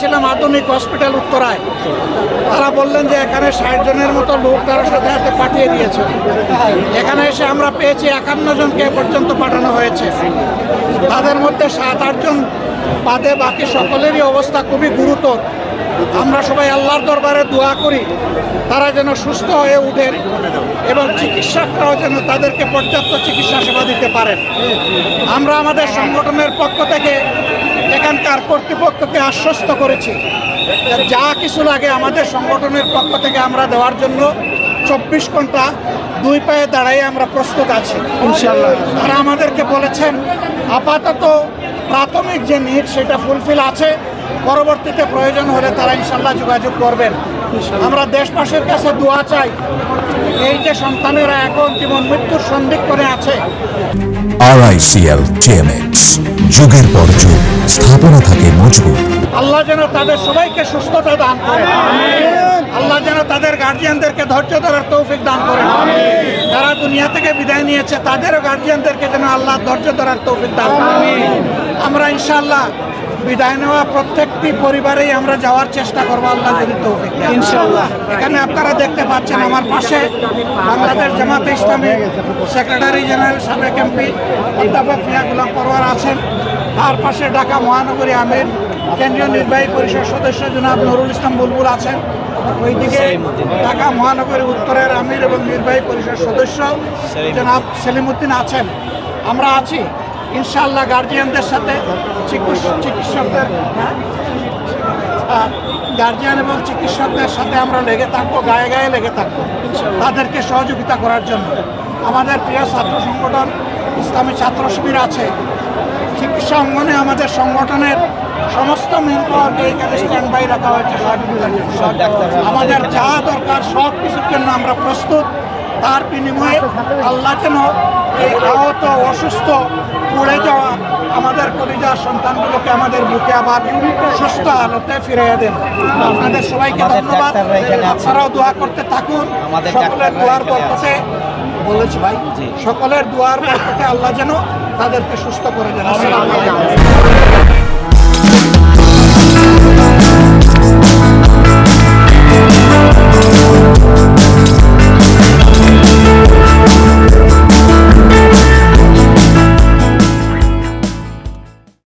ছিলাম আধুনিক হসপিটাল উত্তরায়। তারা বললেন যে এখানে 60 জনের মতো লোক তারা সাথে সাথে পাঠিয়ে দিয়েছে। এখানে এসে আমরা পেয়েছি 51 জনকে পর্যন্ত পাঠানো হয়েছে। তাদের মধ্যে 7-8 জন বাদে বাকি সকলেরই অবস্থা খুবই গুরুতর। আমরা সবাই আল্লাহর দরবারে দোয়া করি তারা যেন সুস্থ হয়ে উঠেন এবং চিকিৎসকরাও যেন তাদেরকে পর্যাপ্ত চিকিৎসা সেবা দিতে পারেন। আমরা আমাদের সংগঠনের পক্ষ থেকে এখানকার কর্তৃপক্ষকে আশ্বস্ত করেছি যা কিছু লাগে আমাদের সংগঠনের পক্ষ থেকে আমরা দেওয়ার জন্য 24 ঘন্টা 2 পায়ে দাঁড়াই আমরা প্রস্তুত আছি ইনশাআল্লাহ। তারা আমাদেরকে বলেছেন আপাতত প্রাথমিক যে নিড সেটা ফুলফিল আছে, পরবর্তীতে প্রয়োজন হলে তারা ইনশাআল্লাহ যোগাযোগ করবেন। আমরা দেশবাসীর কাছে দোয়া চাই, এই যে সন্তানেরা এখন জীবন মৃত্যুর সন্ধিক্ষণে আছে। RICL TMX যুগের পর যুগ স্থাপনা থাকে মজবুত। আল্লাহ যেন তাদের সবাইকে সুস্থতা দান করেন। আল্লাহ যেন তাদের গার্জিয়ানদেরকে ধৈর্য ধরার তৌফিক দান করেন। যারা দুনিয়া থেকে বিদায় নিয়েছে তাদেরও গার্জিয়ানদেরকে যেন আল্লাহ ধৈর্য ধরার তৌফিক দান করেন। আমরা ইনশাআল্লাহ বিদায় নেওয়া প্রত্যেকটি পরিবারেই আমরা যাওয়ার চেষ্টা করবো আল্লাহ যদি তৌফিক দেন ইনশাআল্লাহ। এখানে আপনারা দেখতে পাচ্ছেন আমার পাশে বাংলাদেশ জামাতে ইসলামী সেক্রেটারি জেনারেল সাবেক এমপি অধ্যাপক মিয়া গোলাম পরওয়ার আছেন। তার পাশে ঢাকা মহানগরী আমির কেন্দ্রীয় নির্বাহী পরিষদ সদস্য জনাব নুরুল ইসলাম বুলবুল আছেন। ওইদিকে ঢাকা মহানগরী উত্তরের আমির এবং নির্বাহী পরিষদ সদস্য জনাব সেলিমউদ্দিন আছেন। আমরা আছি ইনশাআল্লাহ গার্জিয়ানদের সাথে, চিকিৎসকদের গার্জিয়ান এবং চিকিৎসকদের সাথে আমরা লেগে থাকবো, গায়ে গায়ে লেগে থাকবো তাদেরকে সহযোগিতা করার জন্য। আমাদের প্রিয় ছাত্র সংগঠন ইসলামী ছাত্র শিবির আছে। চিকিৎসা অঙ্গনে আমাদের সংগঠনের সমস্ত মেন পাওয়ারকে এখানে স্ট্যান্ড বাই রাখা হয়েছে। আমাদের যা দরকার সব কিছুর জন্য আমরা প্রস্তুত। তার বিনিময়ে আল্লাহ যেন এই আহত অসুস্থ পড়ে যাওয়া আমাদের কলিজার সন্তানগুলোকে আমাদের বুকে আবার সুস্থ হালতে ফিরিয়ে দেন। আপনাদের সবাইকে ধন্যবাদ। আপনারাও দোয়া করতে থাকুন। সকলের দোয়ার বরকতে বলেছি ভাই, সকলের দোয়ার বরকতে আল্লাহ যেন তাদেরকে সুস্থ করে দেন। আসসালামু আলাইকুম।